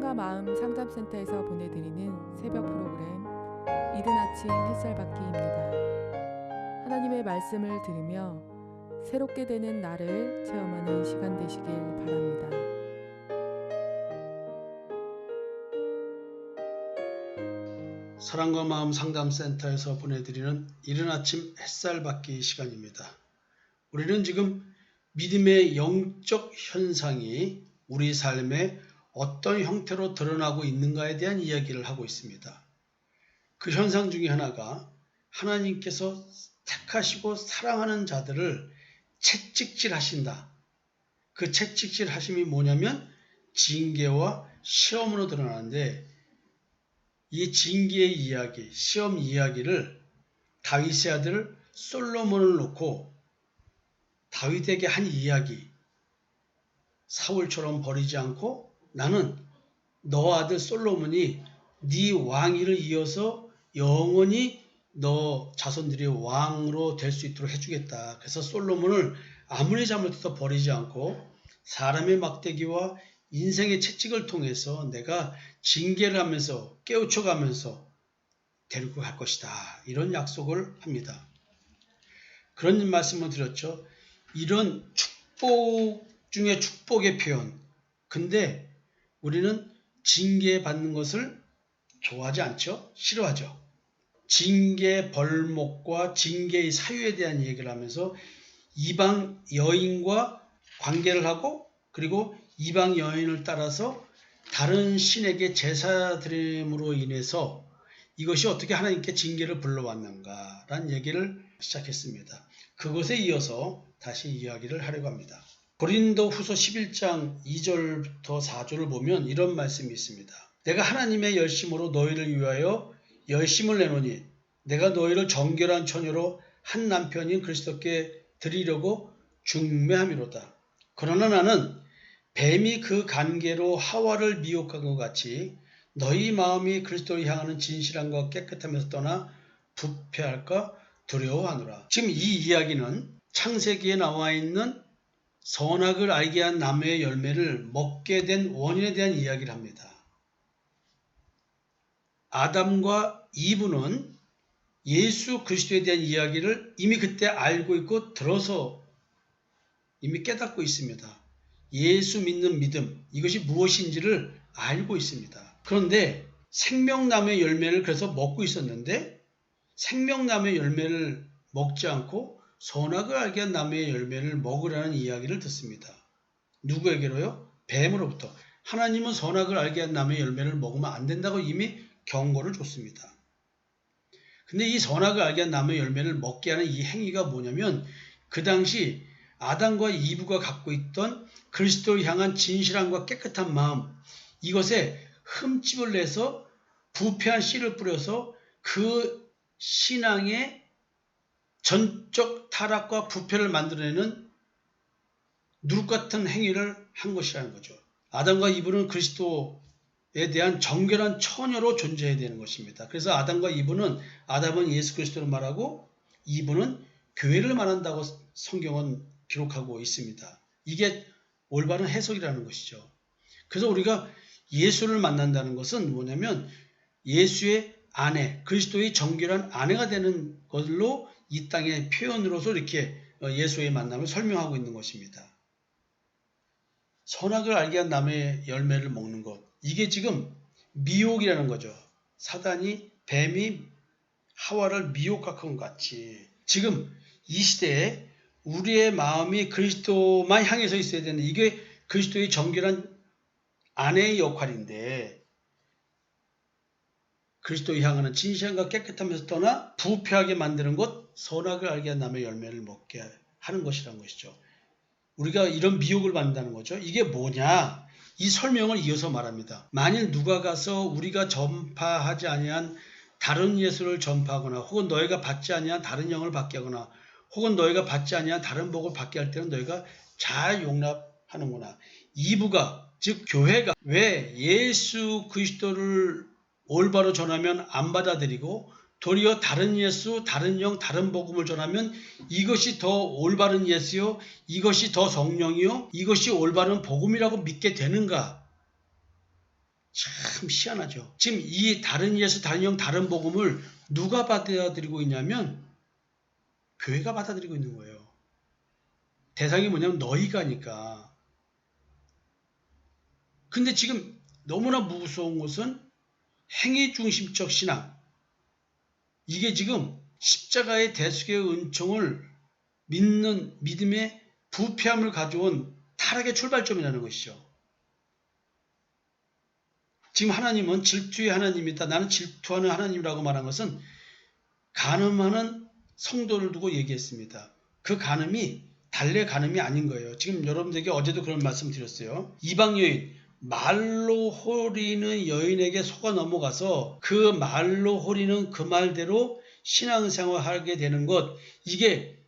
사랑과 마음 상담센터에서 보내드리는 새벽 프로그램 이른 아침 햇살 받기입니다. 하나님의 말씀을 들으며 새롭게 되는 나를 체험하는 시간 되시길 바랍니다. 사랑과 마음 상담센터에서 보내드리는 이른 아침 햇살 받기 시간입니다. 우리는 지금 믿음의 영적 현상이 우리 삶에 어떤 형태로 드러나고 있는가에 대한 이야기를 하고 있습니다. 그 현상 중에 하나가 하나님께서 택하시고 사랑하는 자들을 채찍질 하신다. 그 채찍질 하심이 뭐냐면 징계와 시험으로 드러나는데, 이 징계의 이야기, 시험 이야기를 다윗의 아들 솔로몬을 놓고 다윗에게 한 이야기, 사울처럼 버리지 않고 나는 너 아들 솔로몬이 네 왕위를 이어서 영원히 너 자손들이 왕으로 될 수 있도록 해주겠다. 그래서 솔로몬을 아무리 잘못해도 버리지 않고 사람의 막대기와 인생의 채찍을 통해서 내가 징계를 하면서 깨우쳐가면서 데리고 갈 것이다. 이런 약속을 합니다. 그런 말씀을 드렸죠. 이런 축복 중에 축복의 표현. 근데 우리는 징계받는 것을 좋아하지 않죠? 싫어하죠. 징계 벌목과 징계의 사유에 대한 얘기를 하면서 이방 여인과 관계를 하고, 그리고 이방 여인을 따라서 다른 신에게 제사 드림으로 인해서 이것이 어떻게 하나님께 징계를 불러왔는가라는 얘기를 시작했습니다. 그것에 이어서 다시 이야기를 하려고 합니다. 고린도 후서 11장 2절부터 4절을 보면 이런 말씀이 있습니다. 내가 하나님의 열심으로 너희를 위하여 열심을 내노니 내가 너희를 정결한 처녀로 한 남편인 그리스도께 드리려고 중매함이로다. 그러나 나는 뱀이 그 관계로 하와를 미혹한 것 같이 너희 마음이 그리스도를 향하는 진실함과 깨끗함에서 떠나 부패할까 두려워하노라. 지금 이 이야기는 창세기에 나와 있는 선악을 알게 한 나무의 열매를 먹게 된 원인에 대한 이야기를 합니다. 아담과 이브는 예수 그리스도에 대한 이야기를 이미 그때 알고 있고 들어서 이미 깨닫고 있습니다. 예수 믿는 믿음, 이것이 무엇인지를 알고 있습니다. 그런데 생명나무의 열매를 그래서 먹고 있었는데 생명나무의 열매를 먹지 않고 선악을 알게 한 나무의 열매를 먹으라는 이야기를 듣습니다. 누구에게로요? 뱀으로부터. 하나님은 선악을 알게 한 나무의 열매를 먹으면 안 된다고 이미 경고를 줬습니다. 근데 이 선악을 알게 한 나무의 열매를 먹게 하는 이 행위가 뭐냐면 그 당시 아담과 이브가 갖고 있던 그리스도를 향한 진실함과 깨끗한 마음, 이것에 흠집을 내서 부패한 씨를 뿌려서 그 신앙의 전적 타락과 부패를 만들어내는 누룩 같은 행위를 한 것이라는 거죠. 아담과 이브는 그리스도에 대한 정결한 처녀로 존재해야 되는 것입니다. 그래서 아담과 이브는, 아담은 예수 그리스도를 말하고 이브는 교회를 말한다고 성경은 기록하고 있습니다. 이게 올바른 해석이라는 것이죠. 그래서 우리가 예수를 만난다는 것은 뭐냐면 예수의 아내, 그리스도의 정결한 아내가 되는 것으로 이 땅의 표현으로서 이렇게 예수의 만남을 설명하고 있는 것입니다. 선악을 알게 한 나무의 열매를 먹는 것, 이게 지금 미혹이라는 거죠. 사단이, 뱀이 하와를 미혹한 것 같이 지금 이 시대에 우리의 마음이 그리스도만 향해서 있어야 되는, 이게 그리스도의 정결한 아내의 역할인데 그리스도를 향하는 진실함과 깨끗함에서 떠나 부패하게 만드는 것, 선악을 알게 한 나무의 열매를 먹게 하는 것이라는 것이죠. 우리가 이런 미혹을 받는다는 거죠. 이게 뭐냐? 이 설명을 이어서 말합니다. 만일 누가 가서 우리가 전파하지 아니한 다른 예수를 전파하거나 혹은 너희가 받지 아니한 다른 영을 받게 하거나 혹은 너희가 받지 아니한 다른 복을 받게 할 때는 너희가 잘 용납하는구나. 이브가, 즉 교회가 왜 예수 그리스도를 올바로 전하면 안 받아들이고 도리어 다른 예수, 다른 영, 다른 복음을 전하면 이것이 더 올바른 예수요, 이것이 더 성령이요, 이것이 올바른 복음이라고 믿게 되는가? 참 희한하죠. 지금 이 다른 예수, 다른 영, 다른 복음을 누가 받아들이고 있냐면 교회가 받아들이고 있는 거예요. 대상이 뭐냐면 너희가니까. 근데 지금 너무나 무서운 것은 행위 중심적 신앙. 이게 지금 십자가의 대속의 은총을 믿는 믿음의 부패함을 가져온 타락의 출발점이라는 것이죠. 지금 하나님은 질투의 하나님이다. 나는 질투하는 하나님이라고 말한 것은 간음하는 성도를 두고 얘기했습니다. 그 간음이 달래 간음이 아닌 거예요. 지금 여러분들에게 어제도 그런 말씀 드렸어요. 이방 여인, 말로 호리는 여인에게 속아 넘어가서 그 말로 호리는 그 말대로 신앙생활하게 되는 것, 이게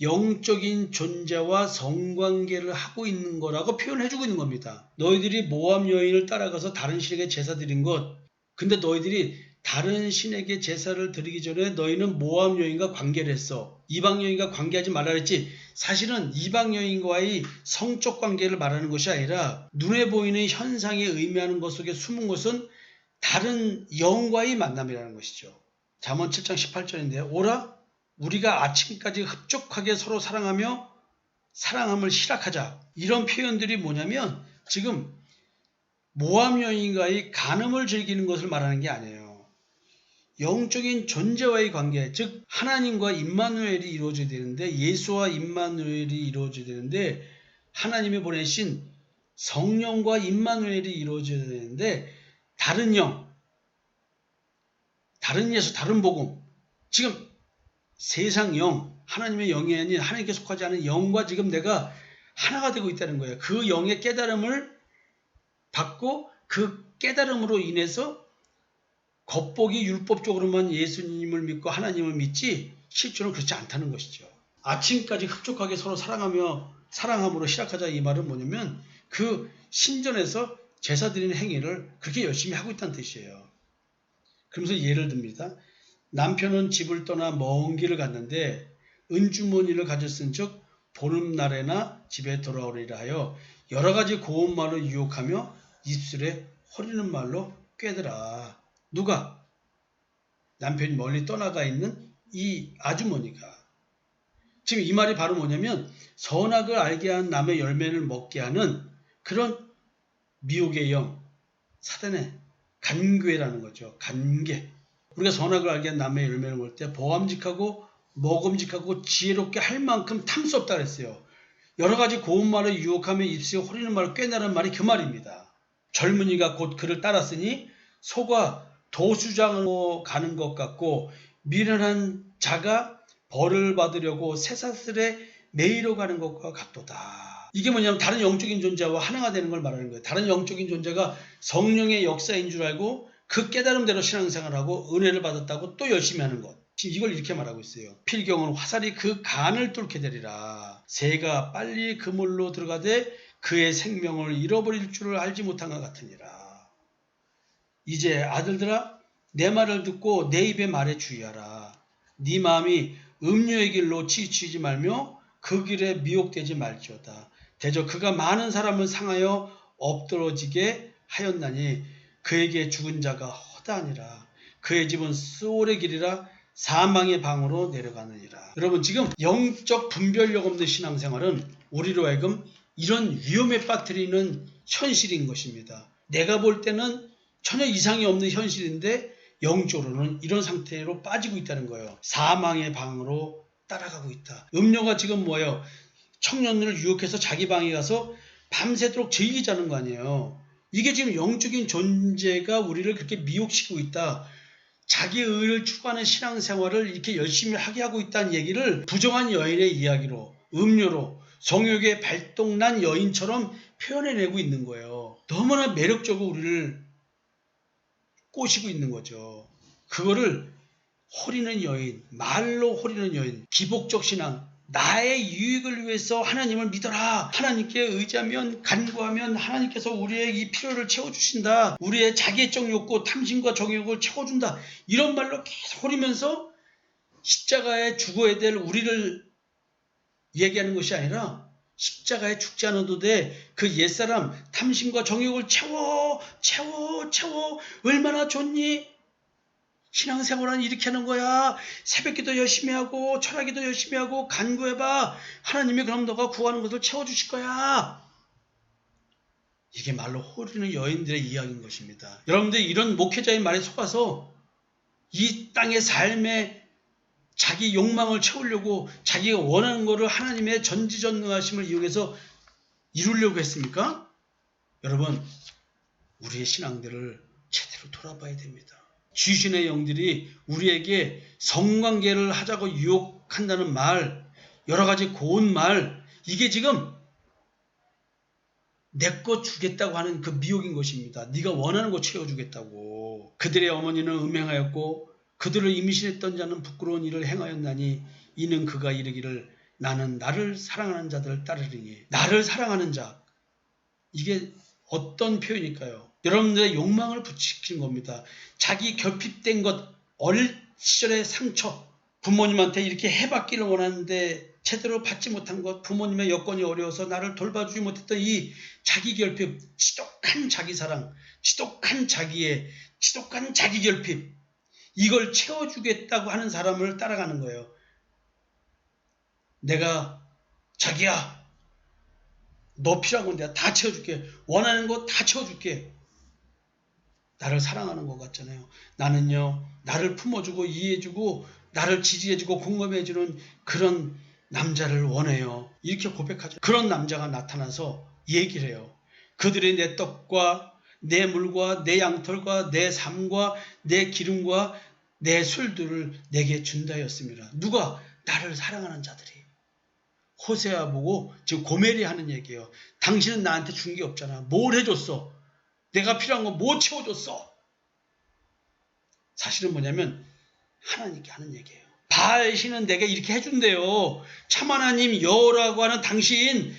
영적인 존재와 성관계를 하고 있는 거라고 표현해주고 있는 겁니다. 너희들이 모함 여인을 따라가서 다른 신에게 제사 드린 것, 근데 너희들이 다른 신에게 제사를 드리기 전에 너희는 모함 여인과 관계를 했어. 이방 여인과 관계하지 말라 그랬지. 사실은 이방 여인과의 성적 관계를 말하는 것이 아니라 눈에 보이는 현상에 의미하는 것 속에 숨은 것은 다른 영과의 만남이라는 것이죠. 잠언 7장 18절인데 오라 우리가 아침까지 흡족하게 서로 사랑하며 사랑함을 희락하자. 이런 표현들이 뭐냐면 지금 모함 여인과의 간음을 즐기는 것을 말하는 게 아니에요. 영적인 존재와의 관계, 즉 하나님과 임마누엘이 이루어져야 되는데, 예수와 임마누엘이 이루어져야 되는데, 하나님이 보내신 성령과 임마누엘이 이루어져야 되는데, 다른 영, 다른 예수, 다른 복음, 지금 세상 영, 하나님의 영이 아닌 하나님께 속하지 않은 영과 지금 내가 하나가 되고 있다는 거예요. 그 영의 깨달음을 받고 그 깨달음으로 인해서 겉보기 율법적으로만 예수님을 믿고 하나님을 믿지 실제로는 그렇지 않다는 것이죠. 아침까지 흡족하게 서로 사랑하며 사랑함으로 시작하자, 이 말은 뭐냐면 그 신전에서 제사 드리는 행위를 그렇게 열심히 하고 있다는 뜻이에요. 그러면서 예를 듭니다. 남편은 집을 떠나 먼 길을 갔는데 은주머니를 가졌은 즉 보름날에나 집에 돌아오리라 하여 여러 가지 고운 말을 유혹하며 입술에 호리는 말로 꿰더라. 누가? 남편이 멀리 떠나가 있는 이 아주머니가. 지금 이 말이 바로 뭐냐면 선악을 알게 한 남의 열매를 먹게 하는 그런 미혹의 영, 사단의 간괴라는 거죠. 간괴. 우리가 선악을 알게 한 남의 열매를 먹을 때 보암직하고 먹음직하고 지혜롭게 할 만큼 탐수 없다 그랬어요. 여러 가지 고운 말을 유혹하며 입술에 호리는 말을 꿰나는 말이 그 말입니다. 젊은이가 곧 그를 따랐으니 소가 도수장으로 가는 것 같고 미련한 자가 벌을 받으려고 쇠사슬에 매이러 가는 것과 같도다. 이게 뭐냐면 다른 영적인 존재와 하나가 되는 걸 말하는 거예요. 다른 영적인 존재가 성령의 역사인 줄 알고 그 깨달음대로 신앙생활하고 은혜를 받았다고 또 열심히 하는 것. 지금 이걸 이렇게 말하고 있어요. 필경은 화살이 그 간을 뚫게 되리라. 새가 빨리 그물로 들어가되 그의 생명을 잃어버릴 줄을 알지 못한 것 같으니라. 이제 아들들아 내 말을 듣고 내 입의 말에 주의하라. 네 마음이 음료의 길로 치우치지 말며 그 길에 미혹되지 말지어다. 대저 그가 많은 사람을 상하여 엎드러지게 하였나니 그에게 죽은 자가 허다하니라. 그의 집은 스올의 길이라 사망의 방으로 내려가느니라. 여러분 지금 영적 분별력 없는 신앙생활은 우리로 하여금 이런 위험에 빠뜨리는 현실인 것입니다. 내가 볼 때는 전혀 이상이 없는 현실인데 영적으로는 이런 상태로 빠지고 있다는 거예요. 사망의 방으로 따라가고 있다. 음료가 지금 뭐예요? 청년을 유혹해서 자기 방에 가서 밤새도록 즐기자는 거 아니에요. 이게 지금 영적인 존재가 우리를 그렇게 미혹시키고 있다. 자기 의를 추구하는 신앙생활을 이렇게 열심히 하게 하고 있다는 얘기를 부정한 여인의 이야기로, 음료로, 성욕에 발동난 여인처럼 표현해내고 있는 거예요. 너무나 매력적으로 우리를 꼬시고 있는 거죠. 그거를 호리는 여인, 말로 호리는 여인, 기복적 신앙, 나의 유익을 위해서 하나님을 믿어라. 하나님께 의지하면, 간구하면 하나님께서 우리의 이 필요를 채워주신다. 우리의 자기애적 욕구, 탐심과 정욕을 채워준다. 이런 말로 계속 호리면서 십자가에 죽어야 될 우리를 얘기하는 것이 아니라 십자가에 죽지 않아도 돼. 그 옛사람 탐심과 정욕을 채워 얼마나 좋니? 신앙생활은 이렇게 하는 거야. 새벽기도 열심히 하고 철학기도 열심히 하고 간구해봐. 하나님이 그럼 너가 구하는 것을 채워주실 거야. 이게 말로 호르는 여인들의 이야기인 것입니다. 여러분들 이런 목회자의 말에 속아서 이 땅의 삶에 자기 욕망을 채우려고 자기가 원하는 것을 하나님의 전지전능하심을 이용해서 이루려고 했습니까? 여러분, 우리의 신앙들을 제대로 돌아봐야 됩니다. 귀신의 영들이 우리에게 성관계를 하자고 유혹한다는 말, 여러 가지 고운 말, 이게 지금 내 거 주겠다고 하는 그 미혹인 것입니다. 네가 원하는 거 채워주겠다고. 그들의 어머니는 음행하였고 그들을 임신했던 자는 부끄러운 일을 행하였나니 이는 그가 이르기를 나는 나를 사랑하는 자들을 따르리니. 나를 사랑하는 자, 이게 어떤 표현일까요? 여러분들의 욕망을 부추긴 겁니다. 자기 결핍된 것, 어릴 시절의 상처, 부모님한테 이렇게 해받기를 원하는데 제대로 받지 못한 것, 부모님의 여건이 어려워서 나를 돌봐주지 못했던 이 자기 결핍, 지독한 자기 사랑, 지독한 자기 결핍, 이걸 채워주겠다고 하는 사람을 따라가는 거예요. 내가 자기야, 너 필요한 건 내가 다 채워줄게. 원하는 거 다 채워줄게. 나를 사랑하는 것 같잖아요. 나는요, 나를 품어주고 이해해주고 나를 지지해주고 공감해주는 그런 남자를 원해요. 이렇게 고백하죠. 그런 남자가 나타나서 얘기를 해요. 그들이 내 떡과 내 물과 내 양털과 내 삶과 내 기름과 내 술들을 내게 준다였습니다. 누가? 나를 사랑하는 자들이. 호세아 보고 지금 고멜이 하는 얘기예요. 당신은 나한테 준 게 없잖아. 뭘 해줬어? 내가 필요한 거 뭐 채워줬어? 사실은 뭐냐면 하나님께 하는 얘기예요. 바알 신은 내게 이렇게 해준대요. 참 하나님 여호라고 하는 당신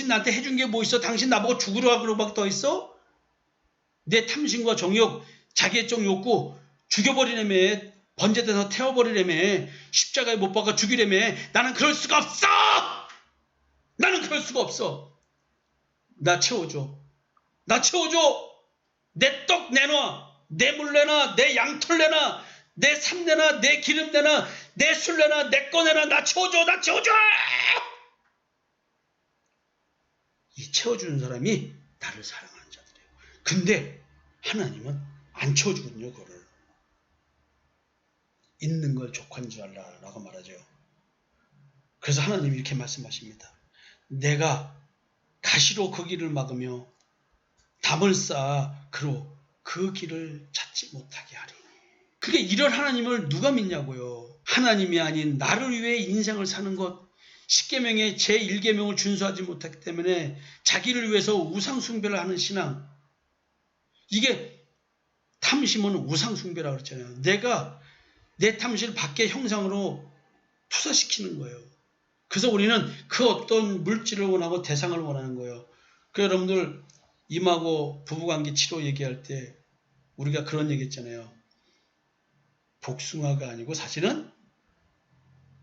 나한테 해준 게 뭐 있어? 당신 나보고 죽으라 그러고밖에 더 있어? 내 탐심과 정욕, 자기애적 욕구 죽여버리려며, 번제돼서 태워버리려며, 십자가에 못 박아 죽이려며. 나는 그럴 수가 없어. 나는 그럴 수가 없어. 나 채워줘. 내 떡 내놔. 내 물 내놔. 내 양털 내놔. 내 삶 내놔. 내 기름 내놔. 내 술 내놔. 내 거 내놔. 나 채워줘. 이 채워주는 사람이 나를 사랑하는 자들이에요. 근데 하나님은 안 채워주거든요. 그거를. 있는 걸 족한 줄 알라 라고 말하죠. 그래서 하나님이 이렇게 말씀하십니다. 내가 가시로 그 길을 막으며 담을 쌓아 그로 그 길을 찾지 못하게 하리니. 그게 이런 하나님을 누가 믿냐고요. 하나님이 아닌 나를 위해 인생을 사는 것, 십계명의 제1계명을 준수하지 못했기 때문에 자기를 위해서 우상숭배를 하는 신앙, 이게 탐심은 우상숭배라고 그랬잖아요. 내가 내 탐심을 밖의 형상으로 투사시키는 거예요. 그래서 우리는 그 어떤 물질을 원하고 대상을 원하는 거예요. 그 여러분들 임하고 부부관계 치료 얘기할 때 우리가 그런 얘기 했잖아요. 복숭아가 아니고 사실은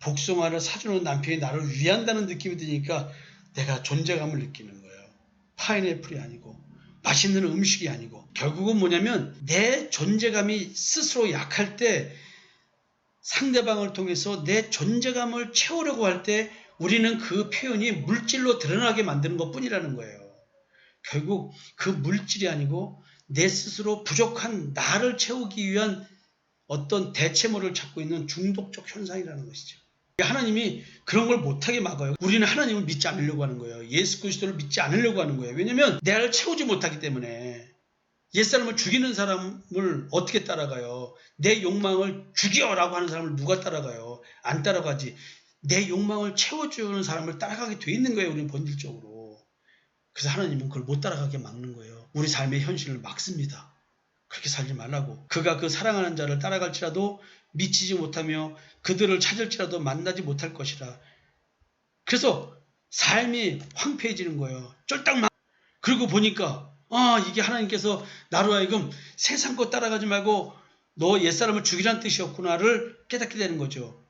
복숭아를 사주는 남편이 나를 위한다는 느낌이 드니까 내가 존재감을 느끼는 거예요. 파인애플이 아니고 맛있는 음식이 아니고. 결국은 뭐냐면 내 존재감이 스스로 약할 때 상대방을 통해서 내 존재감을 채우려고 할 때 우리는 그 표현이 물질로 드러나게 만드는 것뿐이라는 거예요. 결국 그 물질이 아니고 내 스스로 부족한 나를 채우기 위한 어떤 대체물을 찾고 있는 중독적 현상이라는 것이죠. 하나님이 그런 걸 못하게 막아요. 우리는 하나님을 믿지 않으려고 하는 거예요. 예수 그리스도를 믿지 않으려고 하는 거예요. 왜냐하면 나를 채우지 못하기 때문에. 옛사람을 죽이는 사람을 어떻게 따라가요? 내 욕망을 죽여라고 하는 사람을 누가 따라가요? 안 따라가지. 내 욕망을 채워주는 사람을 따라가게 돼 있는 거예요. 우리는 본질적으로. 그래서 하나님은 그걸 못 따라가게 막는 거예요. 우리 삶의 현실을 막습니다. 그렇게 살지 말라고. 그가 그 사랑하는 자를 따라갈지라도 미치지 못하며 그들을 찾을지라도 만나지 못할 것이라. 그래서 삶이 황폐해지는 거예요. 쫄딱 막. 그리고 보니까 이게 하나님께서 나로 하여금 세상 것 따라가지 말고 너 옛사람을 죽이라는 뜻이었구나를 깨닫게 되는 거죠.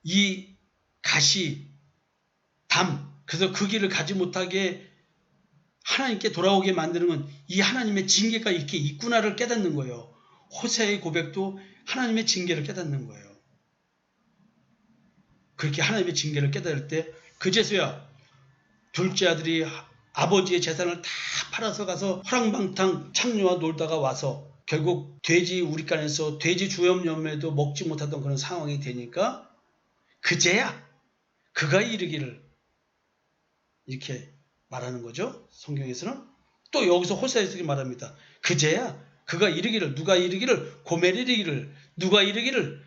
이 가시, 담, 그래서 그 길을 가지 못하게 하나님께 돌아오게 만드는 건 이 하나님의 징계가 이렇게 있구나를 깨닫는 거예요. 호세의 고백도 하나님의 징계를 깨닫는 거예요. 그렇게 하나님의 징계를 깨달을 때 그제서야 둘째 아들이 아버지의 재산을 다 팔아서 가서 허랑방탕 창녀와 놀다가 와서 결국 돼지 우리간에서 돼지 주염염에도 먹지 못하던 그런 상황이 되니까 그제야 그가 이르기를 이렇게 말하는 거죠. 성경에서는 또 여기서 호세아에서 말합니다. 그제야 그가 이르기를 누가 이르기를 고멜이 이르기를 누가 이르기를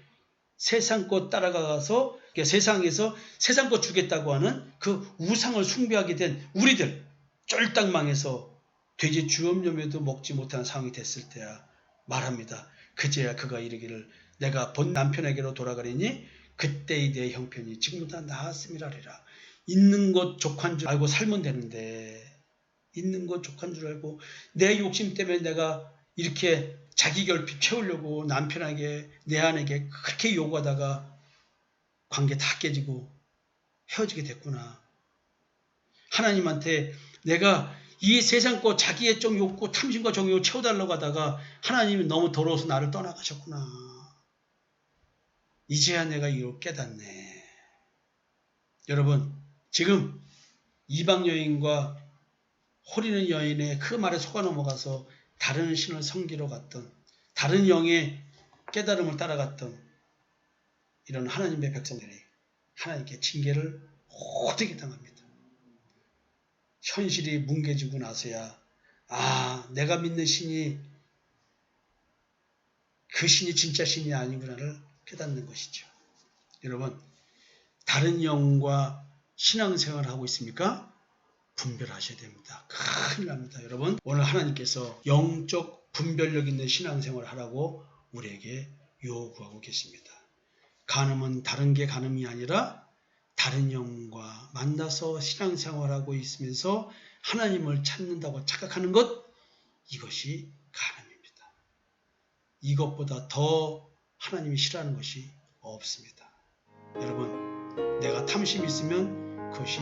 세상 것 따라가서 세상에서 세상 것 주겠다고 하는 그 우상을 숭배하게 된 우리들 쫄딱 망해서 돼지 주염염에도 먹지 못하는 상황이 됐을 때야 말합니다. 그제야 그가 이르기를 내가 본 남편에게로 돌아가리니 그때의 내 형편이 지금보다 나았음이라리라. 있는 것 족한 줄 알고 살면 되는데 있는 것 족한 줄 알고 내 욕심 때문에 내가 이렇게 자기 결핍 채우려고 남편에게 내 아내에게 그렇게 요구하다가 관계 다 깨지고 헤어지게 됐구나. 하나님한테 내가 이 세상 거 자기의 좀 욕구 탐심과 정욕을 채워달라고 하다가 하나님이 너무 더러워서 나를 떠나가셨구나. 이제야 내가 이걸 깨닫네. 여러분 지금 이방 여인과 호리는 여인의 그 말에 속아 넘어가서 다른 신을 섬기러 갔던 다른 영의 깨달음을 따라갔던 이런 하나님의 백성들이 하나님께 징계를 호되게 당합니다. 현실이 뭉개지고 나서야 내가 믿는 신이 그 신이 진짜 신이 아니구나를 깨닫는 것이죠. 여러분 다른 영과 신앙생활을 하고 있습니까? 분별하셔야 됩니다. 큰일 납니다. 여러분 오늘 하나님께서 영적 분별력 있는 신앙생활을 하라고 우리에게 요구하고 계십니다. 간음은 다른 게 간음이 아니라 다른 영과 만나서 신앙생활하고 있으면서 하나님을 찾는다고 착각하는 것 이것이 간음입니다. 이것보다 더 하나님이 싫어하는 것이 없습니다. 여러분 내가 탐심이 있으면 그것이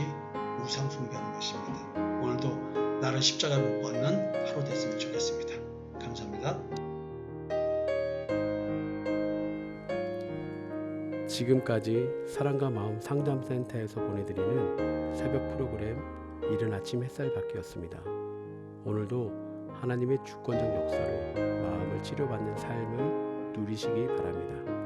우상 숭배하는 것입니다. 오늘도 나를 십자가에 못 박는 하루 됐으면 좋겠습니다. 감사합니다. 지금까지 사랑과 마음 상담센터에서 보내드리는 새벽 프로그램 이른 아침 햇살 받기였습니다. 오늘도 하나님의 주권적 역사로 마음을 치료받는 삶을 누리시기 바랍니다.